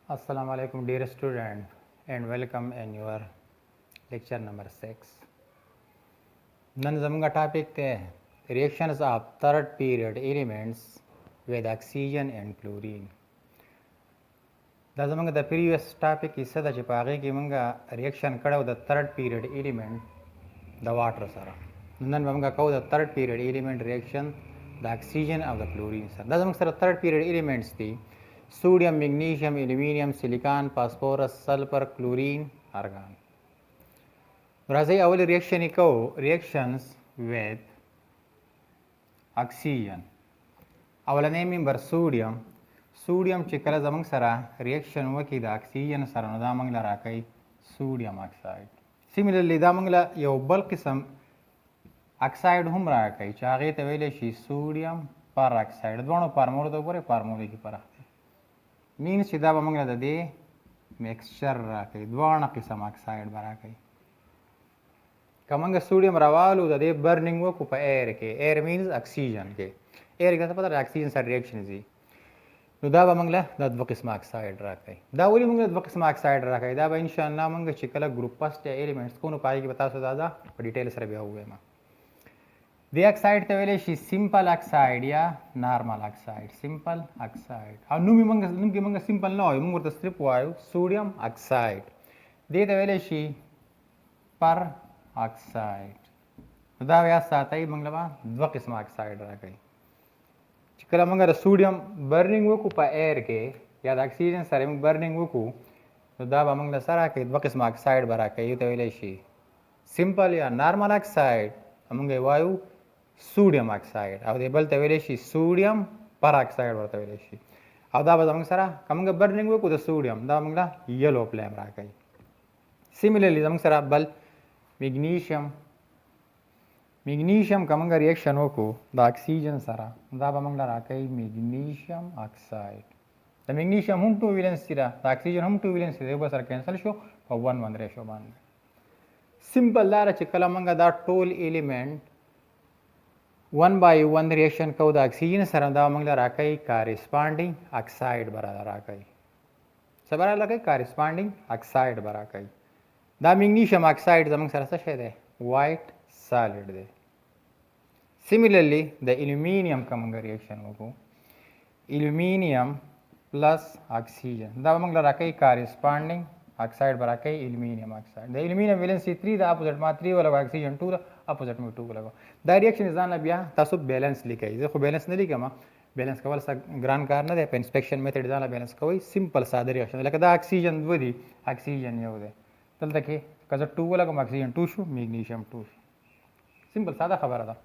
Assalamu alaikum dear student and welcome in your lecture number 6. Nan zamanga topic te reactions of third period elements with oxygen and chlorine. Da zamanga the previous topic is sada che paage ki manga reaction kada the third period element the water sara. Nan zamanga kau the third period element reaction the oxygen of the chlorine sara. Da zamanga sara third period elements thi sodium, magnesium, aluminium, silicon, phosphorus, sulfur, chlorine, argon. Razai awal reaction iko reactions with oxygen. Awal name member sodium. Sodium chikala zamang sara reaction waki the oxygen sara no damang la rakai sodium oxide. Similarly damang yo bulk kisam oxide hum rakai chaage tevele shi sodium peroxide. Dono parmol do pore parmol ki para. Means सीधा बमंगला दे मिक्सचर राके द्वाना किस्म ऑक्साइड बरा के कमंग सोडियम रवालू दे बर्निंग वो कुप एयर के एयर मींस ऑक्सीजन के एयर का पता ऑक्सीजन सा रिएक्शन जी नुदा बमंगला दद किस्म ऑक्साइड राके दा वली मंगला दद किस्म ऑक्साइड राके दा इंशाल्लाह मंग चिकला ग्रुपस के एलिमेंट्स को पाई के बता सो दादा डिटेल सर भी हुए मा The oxide tevele shi simple oxide ya normal oxide. Simple oxide. How numi manga simple no. Mungur the strip wayu sodium oxide. De tevele shi per oxide. Da vya satai mangla ba dwa qism oxide rakai. Chikala manga the sodium burning wo ku pa air ke ya the oxygen sare burning wo ku da ba mangla sara ke dwa qism oxide barakai yu tevele shi simple ya normal oxide amanga wayu sodium oxide. Now the bal teveleshi sodium peroxide bar teveleshi. Now da bazamang sara kamanga burning wo kuda sodium da mangla yellow flame rakai. Similarly zamang sara bal magnesium kamanga reaction wo ku the oxygen sara da bamangla rakai magnesium oxide. The magnesium hum 2 valence sira the oxygen hum 2 valence sira ba sara cancel show for 1-1 ratio ban. Simple lara chikala manga da toll element 1/1 reaction का उदा ऑक्सीजन सरंदा मंगला राकाई corresponding oxide बरा राकाई सबरा लगे corresponding oxide बरा काई दा magnesium oxide जमंग सरसा शेद है white solid they similarly the aluminium का मंगा reaction होगो aluminium plus oxygen दा मंगला राकाई corresponding oxide बरा काई aluminium oxide the aluminium valence 3 the opposite ma 3 वाला oxygen 2 the opposite में 2 वाला دا रिएक्शन इजान बिया तासु बैलेंस लिखाई जे खो बैलेंस नहीं लिखा मा बैलेंस कवल सा ग्रान कार न दे पे इंस्पेक्शन मेथड इजान बैलेंस कोई सिंपल सादे रिएक्शन लका दा ऑक्सीजन वदी ऑक्सीजन यो दे तल तके कज 2 वाला को ऑक्सीजन 2 शो मैग्नीशियम 2 सिंपल सादा खबर था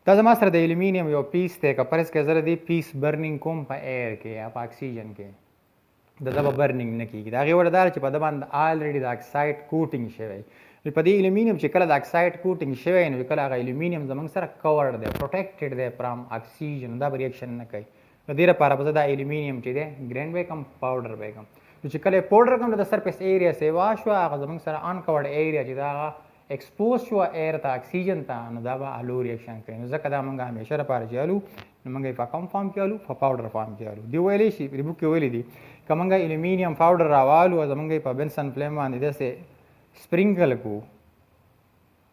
दा मास्टर दे एल्यूमीनियम यो पीस ते का परस के जरा दी पीस बर्निंग कोम पा एयर के आप ऑक्सीजन के दा बर्निंग न की दा गेवर दार च पदबान ऑलरेडी दा ऑक्साइड कोटिंग शेवे पदी एल्यूमिनियम चिकला द ऑक्साइड कोटिंग शेवे न विकला गा एल्यूमिनियम जमंग sir covered they protected they from oxygen दा रिएक्शन न कई नदीरा पारा बदा एल्यूमिनियम चिदे ग्रेन बेकम पाउडर बेकम तो चिकले powder come the surface area से वाशवा गा जमंग सर अनकवर्ड एरिया चिदा एक्सपोज शो एयर ता ऑक्सीजन ता न दाबा आलू रिएक्शन कई न जकदा मंगा हमेशा पार जालू मंगे पा कम फॉर्म के आलू पाउडर फॉर्म के आलू दी वेले शी रिबुक के वेले दी कमंगा एल्यूमिनियम पाउडर रावालू जमंगे पा बेंसन फ्लेम मान दे से स्प्रिंकल को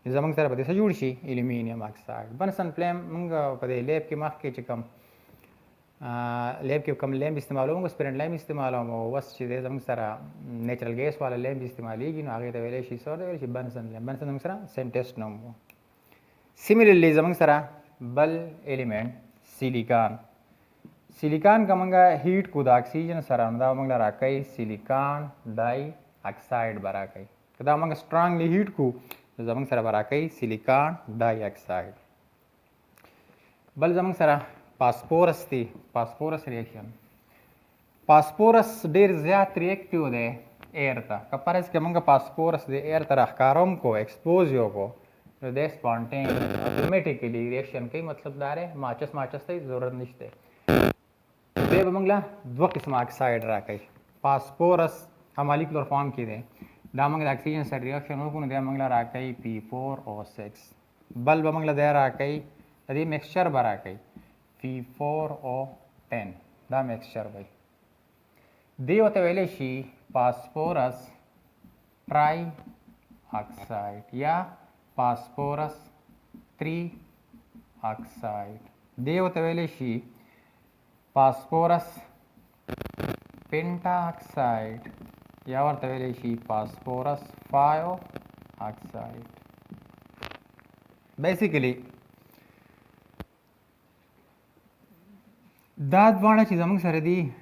जमंग सर पदे सजूड़शी एल्यूमिनियम ऑक्साइड बनसन फ्लेम मंगा पदे लैब के माख के चिकम लैब के कम लैम्प इस्तेमाल होंगे स्प्रेंट लैम्प इस्तेमाल होंगे वस चीज़ें जमंग सर नेचुरल गैस वाला लैम्प इस्तेमाल ही गिनो आगे तवेले शी सर तवेले शी बनसन जमंग सर सेम टेस्ट नंबर सिमिलरली जमंग सर बल एलिमेंट सिलिकॉन कमंगा हीट को द ऑक्सीजन सर अंदा मंगला राकई सिलिकॉन डाई ऑक्साइड बरा कई कदा मंग स्ट्रांगली हीट को जमंग सर बरा कई सिलिकॉन डाइऑक्साइड बल जमंग सर फास्फोरस थी फास्फोरस रिएक्शन फास्फोरस डेर ज्यादा रिएक्टिव दे एयर ता कपरस के मंग फास्फोरस दे एयर तरह कारम को एक्सपोज यो को दे स्पॉन्टेनियस ऑटोमेटिकली रिएक्शन कई मतलब दारे माचस ते जरूरत निश्ते दे मंगला दो किस्म ऑक्साइड राकई फास्फोरस हम मॉलिक्यूलर फॉर्म की दे दामंग ऑक्सीजन से रिएक्शन हो कुन दे मंगला राकई P4O6 बल बमंगला दे राकई अदि मिक्सचर बराकई P4O10 दा मिक्सचर भाई दे होते वेले शी phosphorus ट्राई ऑक्साइड या phosphorus 3 ऑक्साइड. दे होते वेले शी phosphorus पेंटाऑक्साइड यावर वेले शी phosphorus 5 ऑक्साइड. बेसिकली दाद वाणा चीज अमंग सर दी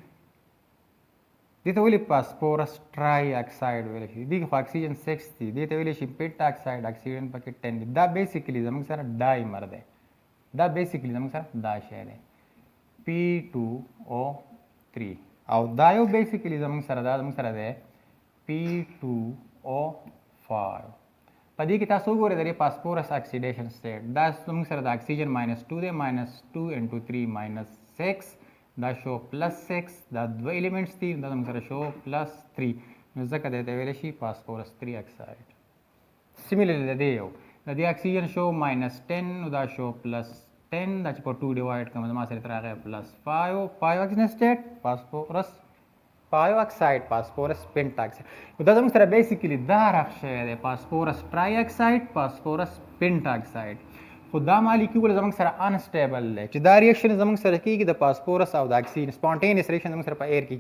वेली phosphorus ट्राई ऑक्साइड वेले शी दी ऑक्सीजन 6 थी देते वेले शी पेंटाऑक्साइड ऑक्सीजन पके 10 दा बेसिकली अमंग सर डाई मर दे दा बेसिकली अमंग सर दा शेयर है P2O3 और दायो बेसिकली अमंग सर दे P2O5 पदी की तासो गोरे दरे phosphorus oxidation state दा अमंग सर दा ऑक्सीजन -2 दे -2 into 3 -6 दा शो +6 दा दो एलिमेंट्स थी दा अमंग सर शो +3 नजक देते वेले शी phosphorus 3 ऑक्साइड. सिमिलरली देयो दा ऑक्सीजन शो -10 दा शो +10 that's for 2 divide का मतलब मासे इतना है +5 oxygen state phosphorus 5 oxide phosphorus pentaoxide उधर हम सर बेसिकली दार अक्षय है phosphorus trioxide phosphorus pentaoxide खुदा मालिक्यूल जमंग सर अनस्टेबल है चिदा रिएक्शन जमंग सर की द phosphorus और द ऑक्सीजन स्पॉन्टेनियस रिएक्शन जमंग सर एयर की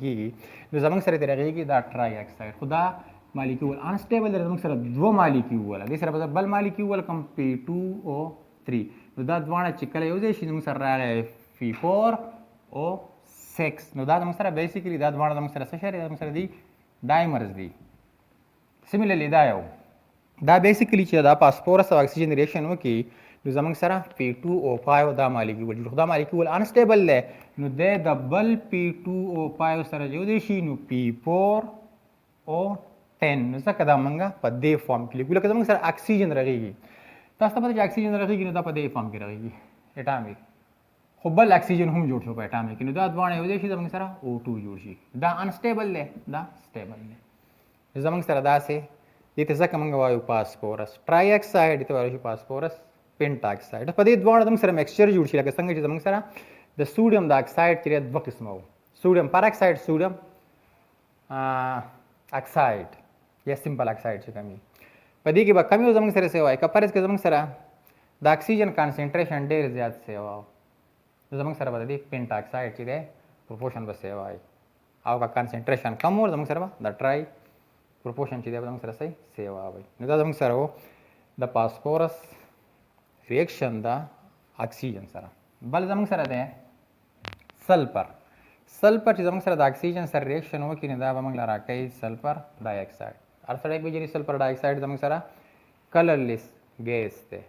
जो जमंग सर तेरे की द ट्राइऑक्साइड खुदा मालिक्यूल अनस्टेबल है जमंग सर दो मालिक्यूल है दूसरा बस बल मालिक्यूल कम P2O3 दा द्वाणा चिकल यूजेशन जमंग सर राले P4O6 दा जमंग सर बेसिकली दा द्वाणा जमंग सर सशर जमंग सर दी डाइमर्स दी. सिमिलरली दा बेसिकली दा phosphorus और ऑक्सीजन रिएक्शन हो की जमंग सर P2O5 दा मालिक्यूल खुदा मालिक्यूल अनस्टेबल है नु दे डबल P2O5 सर यूजेशन नु P4O10 नु सकदा मंगा पदे फॉर्म के लिए जमंग सर ऑक्सीजन रहेगी तास्ता पता ऑक्सीजन रहेगी नु दा पदे फॉर्म की रहेगी एटॉमिक खुबल ऑक्सीजन हम जोड़ छो एटॉमिक नु दा द्वाणे यूजेशन जमंग सर O2 जोड़शी दा अनस्टेबल है दा स्टेबल है जमंग सर दा से ये तजक मंगा वायु phosphorus ट्राइऑक्साइड इते वायु phosphorus पेंटाऑक्साइड पदे द्वाण दम सर मिक्सचर जुड़शी लगे संग जमंग sir the sodium the oxide चिरे दो किस्म हो सोडियम परऑक्साइड सोडियम ऑक्साइड या सिंपल ऑक्साइड से कमी पदी की बात कमी हो जमंग सर से हो कपरस के जमंग सर द ऑक्सीजन कंसंट्रेशन ढेर ज्यादा से हो जमंग सर बता दी पेंटाऑक्साइड चिरे प्रोपोर्शन बस हो आई आव का कंसंट्रेशन कम हो जमंग सर द ट्राई प्रोपोर्शन चिरे जमंग सर सही से हो भाई न जमंग सर हो the phosphorus reaction the oxygen sir बल जमंग सर दे सल्फर जमंग sir the oxygen sir reaction हो कि निदा बमंग ला कई सल्फर डाइऑक्साइड अर्थात एक बिजली सल्फर डाइऑक्साइड जमंग सर कलरलेस गैस थे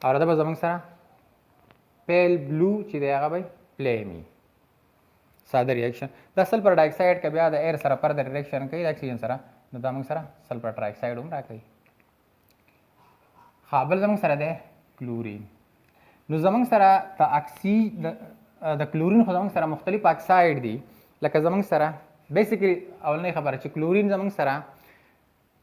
और अदब जमंग सर पेल ब्लू चिदे आगा भाई फ्लेमी सादा रिएक्शन द सल्फर डाइऑक्साइड के बाद एयर सर पर द रिएक्शन कई ऑक्सीजन सर द जमंग सर सल्फर ट्राइऑक्साइड उमरा कई हाबल जमंग सर दे क्लोरीन नु जमंग सर द क्लोरीन खुद जमंग सर मुख्तलिफ ऑक्साइड दी लका जमंग सर बेसिकली अवल नहीं खबर है क्लोरीन जमंग sir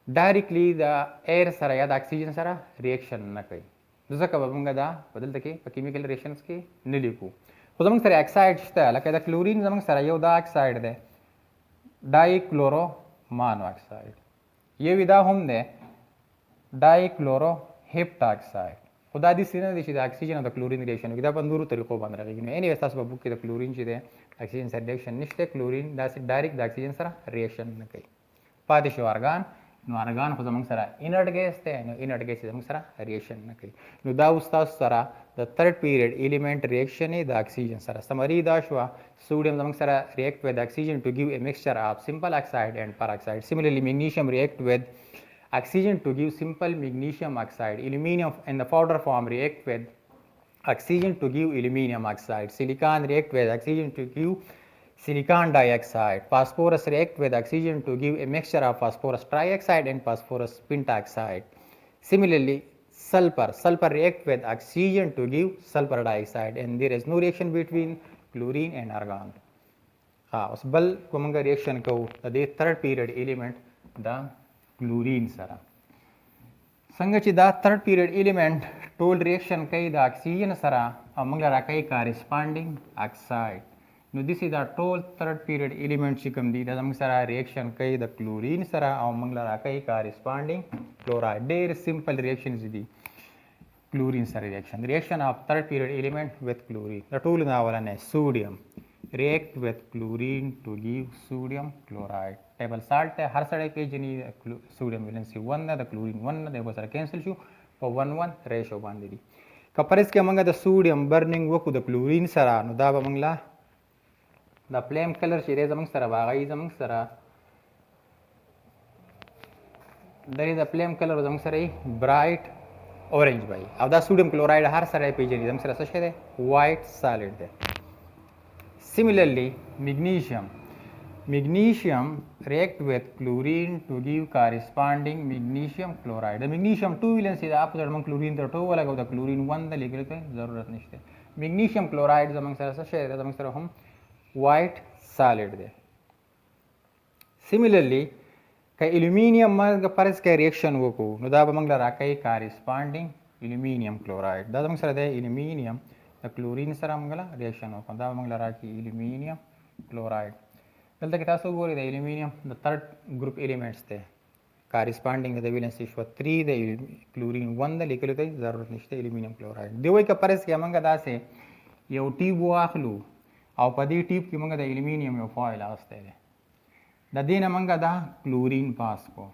directly the air sir या द ऑक्सीजन सर रिएक्शन न कई दूसरा कब बंगा दा बदल तके केमिकल रिएक्शंस के निलिको खुद जमंग सर ऑक्साइड है लका द क्लोरीन जमंग सर यो द ऑक्साइड दे डाइक्लोरो मोनोऑक्साइड ये विदा हम दे डाइक्लोरो हेप्टाऑक्साइड खुदा दी सीना दिशी the oxygen the chlorine reaction विदा पंदूरु तरीको बंद रहेगी एनी वस्तास बुक के द क्लोरीन चिदे ऑक्सीजन सर रिएक्शन निश्ते क्लोरीन दा से direct the oxygen sir reaction न कई पादिश आर्गान नो आर्गान खुद जमंग सर इनर्ट गैस थे नो इनर्ट गैस जमंग सर रिएक्शन न कई नो दा उस्ताद sir the third period element reaction the oxygen sir summary दा शवा सोडियम जमंग sir react with oxygen to give a mixture of simple oxide and peroxide similarly magnesium react with oxygen to give simple magnesium oxide, aluminium in the powder form react with oxygen to give aluminium oxide, silicon react with oxygen to give silicon dioxide, phosphorus react with oxygen to give a mixture of phosphorus trioxide and phosphorus pentaoxide. Similarly, sulfur react with oxygen to give sulfur dioxide and there is no reaction between chlorine and argon. उस बल को मंगा reaction को द third period element द chlorine सर संगची द थर्ड पीरियड एलिमेंट टोल रिएक्शन कई द ऑक्सीजन सर मंगला कई corresponding oxide نو دس از دا ټول تھرډ پیریډ الیمنٹ چې کوم دي دا زموږ سره ریاکشن کوي د کلورین سره او موږ له راکوي کارسپانډینګ کلورایډ. ډېر سمپل ریاکشنز دي کلورین سره ریاکشن اف تھرډ پیریډ الیمنٹ وذ کلورین. د ټولو نه اولنی سوډیم react with chlorine to give sodium chloride. table salt ته هر سړی پیژني سوډیم ویلنسي 1 ده د کلورین 1 نه د سره کینسل شو په 1:1 ریشو باندې دي. کپرس کې موږ د سوډیم برننګ وکړو د کلورین سره نو دا به موږ لا د فلیم کلر چې دی زموږ سره به هغه زموږ سره د فلیم کلر زموږ سره برایټ اورنج وای او دا سوډیم کلورایډ هر سړی پیژني زموږ سره څه شی دی وایټ سالډ دی. Similarly, magnesium react with chlorine to give corresponding magnesium chloride. The magnesium 2 valency the opposite among chlorine the 2 लगा the chlorine 1 the लेकर के ज़रूरत नहीं है. magnesium chloride जमंग सर से शेयर जमंग सर हम white solid दे. Similarly, का aluminium मर्ग परस का reaction वो को नुदा बमंग लगा कई corresponding aluminium chloride. दा जमंग सर दे aluminium د کلورین سره موږ ریاکشن وکړو دا موږ راکړي الومینیم کلورایډ. دلته کې تاسو ګورئ د الومینیم د تھرډ ګروپ ایلیمنټس ته کارسپانډینګ د ویلنسي شو 3 د کلورین 1 د لیکلو ته ضرورت نشته الومینیم کلورایډ. دی وایي که پرس کې موږ داسې یو ټیوب واخلو او په دې ټیوب کې موږ د الومینیم یو فایل اغستی دی د دې نه موږ دا کلورین پاس کو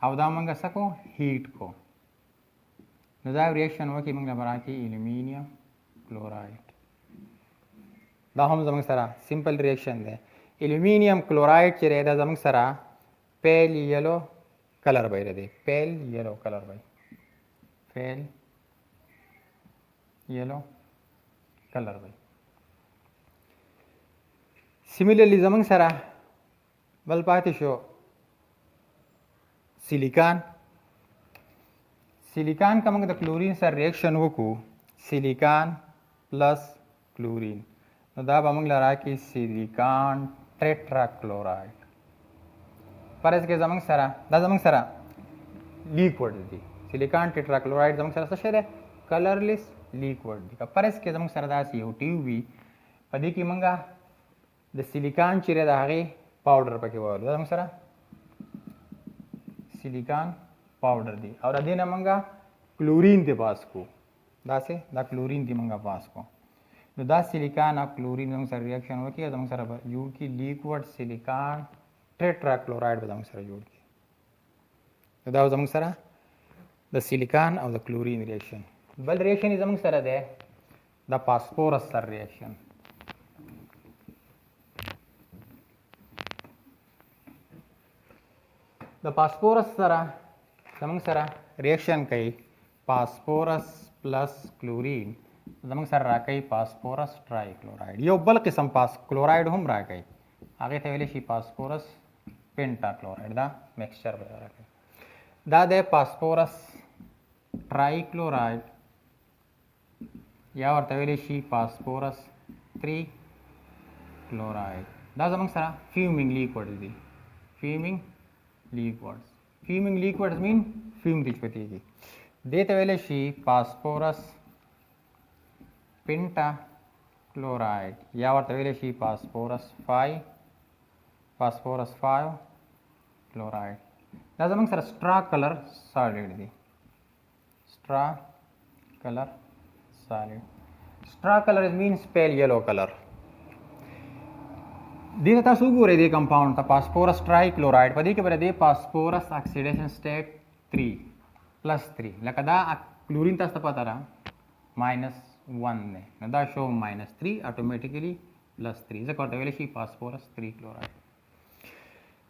او دا موږ څه کو هیټ کو نو دا ریاکشن وکړي موږ به راکړي الومینیم کلورایډ. دا هم زموږ سره سمپل ریاکشن دی. الومینیم کلورایډ چې دی دا زموږ سره پیل یلو کلر به دی پیل یلو کلر به پیل یلو کلر به. سیمیلرلی زموږ سره بل پاتې شو سیلیکان. سیلیکان کا موږ د کلورین سره ریاکشن وکړو سیلیکان پلس کلورین نو دا به موږ له راکړي سیلیکان ټیټرا کلورایډ. فرض کې زموږ سره دا زموږ سره لیکوډ دی سیلیکان ټیټرا کلورایډ زموږ سره څه شی دی کلرلیس لیکوډ دی. که فرض کې زموږ سره داسې یو ټیوب وي په دې کې موږ د سیلیکان چې دی د هغې پاوډر پکې ووالو دا زموږ سره سیلیکان پاوډر دی او د دې نه موږ کلورین ته پاس کو داسې دا کلورین دی موږ پاس کو نو دا سیلیکان او کلورین زموږ سره ریاکشن وکړي زموږ سره به جوړ کړي لیکوډ سیلیکان ټیټرا کلورایډ به زموږ سره جوړ کړي. دا زموږ سره د سیلیکان او د کلورین ریاکشن. بل ریاکشن زموږ سره دی د فاسفورس سره ریاکشن. د فاسفورس سره زموږ سره ریاکشن کوي فاسفورس پلس کلورین زموږ سره راکوي فاسفورس ټرای کلورایډ. یو بل قسم کلورایډ هم راکوي هغې ته ویلی شي فاسفورس پینټا کلورایډ. دا میکسچر به راکوي دا دی فاسفورس ټرای کلورایډ یا ورته ویلی شي فاسفورس 3 کلورایډ. دا زموږ سره فیومینګ لیکوډز دي فیومینګ لیکوډز. فیومینګ لیکوډز مین فیوم دي چوتېږي دې ته ویلی شي فاسفورس پینټا کلورایډ یا ورته ویلی شي فاسفورس 5 کلورایډ. دا زموږ سره سټرا کلر سالډ دی سټرا کلر سالډ. سټرا کلر مینس پیل یلو کلر. دې ته تاسو وګورئ دې کمپاوند ته فاسفورس ټرای کلورایډ په دې کې به دی فاسفورس اکسیډیشن سټیټ 3 پلس 3 لکه دا کلورین تاسو ته پته ده -1 دی نو دا شو -3 اټومیټیکلی +3 ځکه ورته ویلی شي فاسفورس 3 کلورایډ.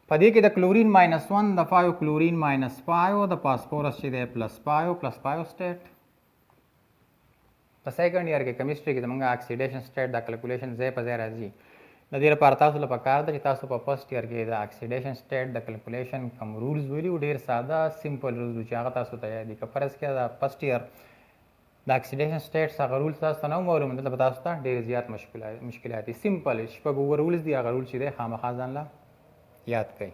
په دې کې د کلورین -1 د 5 کلورین -5 د فاسفورس چې دی +5 سټیټ. په سیکنډ ایئر کې کیمسټري کې زموږ اکسیډیشن سټیټ د کیلکولیشن ځای په ځای راځي. د دې لپاره تاسو له پکار ده چې تاسو په فرست ایئر کې د اکسیډیشن سټیټ د کیلکولیشن کوم رولز ویلي وو ډېر ساده سمپل رولز چې هغه تاسو ته یاد دي. که فرض کړه د فرست ایئر د اکسیډیشن سټیټس هغه رولز تاسو ته نه معلوم دلته به تاسو ته ډېر زیات مشکلات دي. سمپل شپږ اووه رولز دي هغه رول چې دی خامخا ځان له یاد کړئ.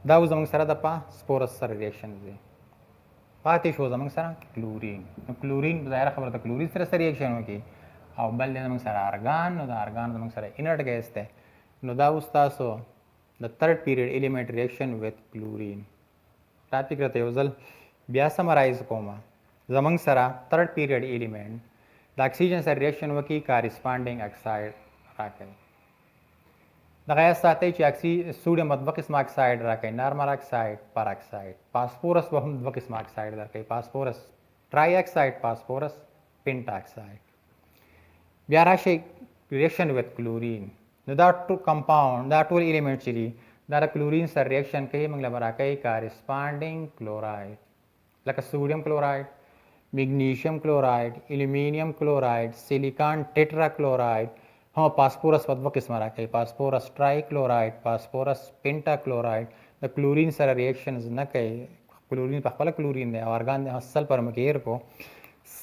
دا اوس زموږ سره د فاسفورس سره ریاکشن دی. پاتې شو زموږ سره کلورین. نو کلورین ظاهره خبره ده کلورین سره ریاکشن وکړي او بل دی زموږ سره ارګان، نو د ارګان زموږ سره انرټ ګیس دی. نو دا اوس تاسو د تھرډ پیریډ ایلیمنٹ ریاکشن وذ کلورین ټاپک راته یو ځل بیا سمرایز کوم. زموږ سره تھرډ پیریډ ایلیمنٹ د اکسیجن سره ریاکشن وکړي کارسپانډینګ اکساید راکوي. دغه یاد ساتئ چې سوډیم به دوه قسمه اکساید راکوي، نارمل اکساید، پر اکساید. فاسفورس به هم دوه قسمه اکساید درکوي، فاسفورس ټرای اکساید، فاسفورس پینټا اکساید. بیا راشي ریاکشن وذ کلورین. نو دا ټول کمپاوند، دا ټول ایلیمنٹ چې دي دا د کلورین سره ریاکشن کوي، موږ له به راکوي کارسپانډینګ کلوراید، لکه سوډیم کلوراید، میګنیشیم کلوراید، الومینیم کلوراید، سیلیکان ټیټرا کلوراید. هم فاسفورس په دوه قسمه راکوي، فاسفورس ټرای کلوراید، فاسفورس پینټا کلوراید. د کلورین سره ریاکشنز نه کوي، کلورین په خپله کلورین دی او ارګان دی. سلفر مو کې هیر کو،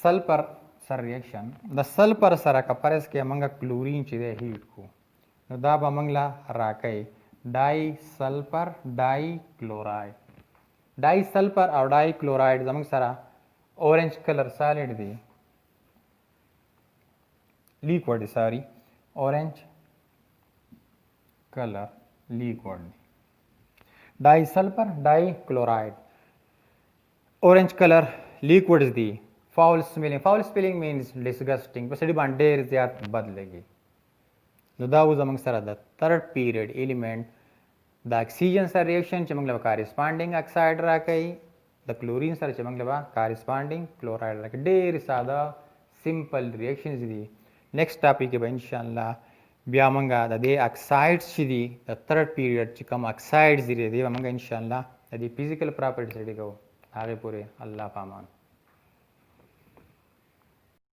سلفر سره ریاکشن د سلفر سره کپرس کې موږ کلورین چې دی هیټ کو، نو دا به موږ له راکوي ډای سلفر ډای کلوراید. ډای سلفر او ډای کلوراید زموږ سره اورنج کلر سالډ دی، لیکوډ دی، ساری اورنج کلر لیکوډ دی. ډای سلفر ډای کلوراید اورنج کلر لیکوډز دی. فاول سمیلینګ، فاول سمیلینګ مینز ډسګسټینګ، په سړي باندې ډېر زیات بد لګي. نو دا و زموږ سره د تھرډ پیریډ ایلیمنٹ د اکسیجن سره ریاکشن چې موږ له کارسپانډینګ اکساید راکوي، د کلورین سره چې موږ له کارسپانډینګ کلوراید راکوي. ډېر ساده سمپل ریاکشنز دي. نیکسٹ ټاپک کې به انشاءالله بیا موږ د دې اکسایډز چې دي د تھرډ پیریډ چې کوم اکسایډز دي دی به موږ انشاءالله د دې فزیکل پراپرټي سټډي کوو. هغې پورې الله پامان.